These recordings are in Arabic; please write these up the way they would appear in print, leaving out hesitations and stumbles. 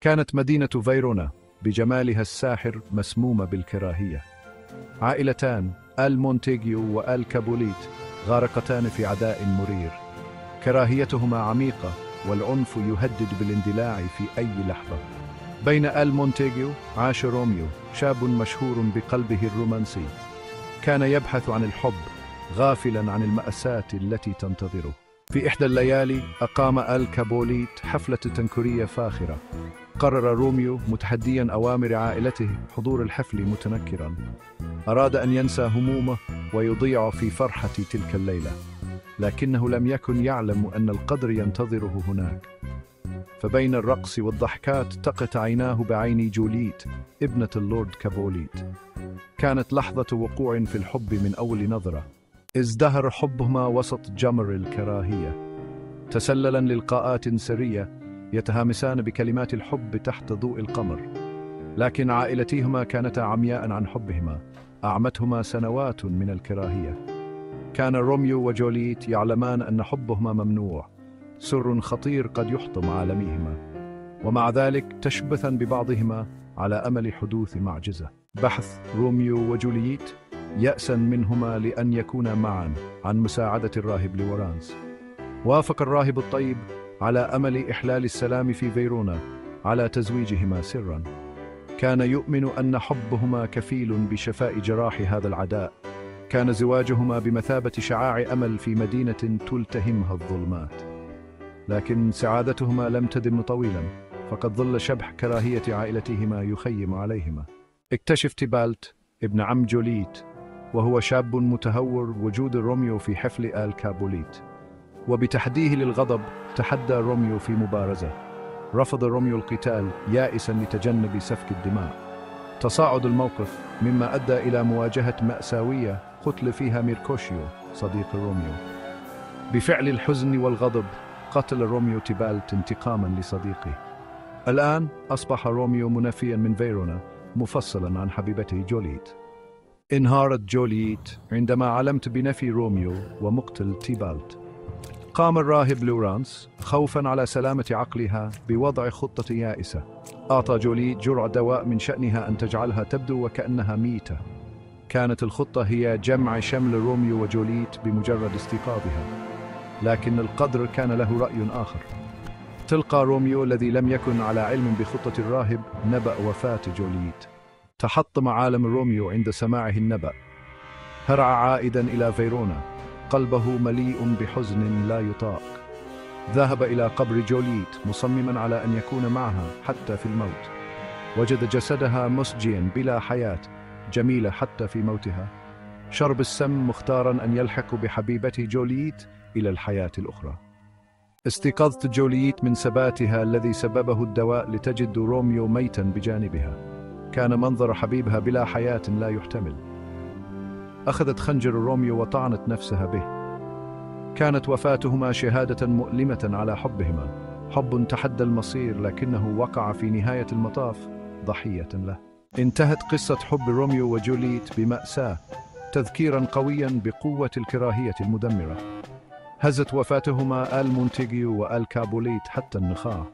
كانت مدينة فيرونا بجمالها الساحر مسمومة بالكراهية. عائلتان آل مونتيغيو وآل كابوليت غارقتان في عداء مرير، كراهيتهما عميقة والعنف يهدد بالاندلاع في أي لحظة. بين آل مونتيغيو عاش روميو، شاب مشهور بقلبه الرومانسي، كان يبحث عن الحب غافلا عن المأساة التي تنتظره. في إحدى الليالي أقام آل كابوليت حفلة تنكرية فاخرة. قرر روميو متحديا أوامر عائلته حضور الحفل متنكرا. أراد أن ينسى همومه ويضيع في فرحة تلك الليلة، لكنه لم يكن يعلم أن القدر ينتظره هناك. فبين الرقص والضحكات تقت عيناه بعين جوليت ابنة اللورد كابوليت. كانت لحظة وقوع في الحب من أول نظرة. ازدهر حبهما وسط جمر الكراهية، تسللا للقاءات سرية يتهامسان بكلمات الحب تحت ضوء القمر. لكن عائلتيهما كانتا عمياء عن حبهما، أعمتهما سنوات من الكراهية. كان روميو وجوليت يعلمان أن حبهما ممنوع، سر خطير قد يحطم عالميهما، ومع ذلك تشبثان ببعضهما على أمل حدوث معجزة. بحث روميو وجوليت يأسا منهما لأن يكونا معا عن مساعدة الراهب لورانس. وافق الراهب الطيب على أمل إحلال السلام في فيرونا على تزويجهما سرا. كان يؤمن أن حبهما كفيل بشفاء جراح هذا العداء. كان زواجهما بمثابة شعاع أمل في مدينة تلتهمها الظلمات. لكن سعادتهما لم تدم طويلا، فقد ظل شبح كراهية عائلتهما يخيم عليهما. اكتشف تيبالت ابن عم جوليت وهو شاب متهور وجود روميو في حفل آل كابوليت، وبتحديه للغضب تحدى روميو في مبارزة. رفض روميو القتال يائسا لتجنب سفك الدماء. تصاعد الموقف مما أدى إلى مواجهة مأساوية قتل فيها ميركوشيو صديق روميو. بفعل الحزن والغضب قتل روميو تيبالت انتقاما لصديقه. الآن أصبح روميو منفيا من فيرونا مفصلا عن حبيبته جوليت. انهارت جوليت عندما علمت بنفي روميو ومقتل تيبالت. قام الراهب لورانس خوفا على سلامة عقلها بوضع خطة يائسة. أعطى جوليت جرعة دواء من شأنها أن تجعلها تبدو وكأنها ميتة. كانت الخطة هي جمع شمل روميو وجوليت بمجرد استيقاظها، لكن القدر كان له رأي آخر. تلقى روميو الذي لم يكن على علم بخطة الراهب نبأ وفاة جوليت. تحطم عالم روميو عند سماعه النبأ. هرع عائدا إلى فيرونا، قلبه مليء بحزن لا يطاق. ذهب إلى قبر جوليت مصمما على أن يكون معها حتى في الموت. وجد جسدها مسجيا بلا حياة، جميلة حتى في موتها. شرب السم مختارا أن يلحق بحبيبته جوليت إلى الحياة الأخرى. استيقظت جوليت من سباتها الذي سببه الدواء لتجد روميو ميتا بجانبها. كان منظر حبيبها بلا حياة لا يحتمل. أخذت خنجر روميو وطعنت نفسها به. كانت وفاتهما شهادة مؤلمة على حبهما، حب تحدى المصير لكنه وقع في نهاية المطاف ضحية له. انتهت قصة حب روميو وجوليت بمأساة، تذكيرا قويا بقوة الكراهية المدمرة. هزت وفاتهما آل مونتيغيو وآل كابوليت حتى النخاع.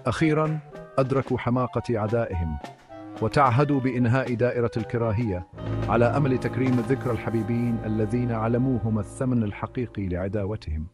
أخيرا أدركوا حماقة عدائهم وتعهدوا بإنهاء دائرة الكراهية على أمل تكريم ذكرى الحبيبين الذين علموهم الثمن الحقيقي لعداوتهم.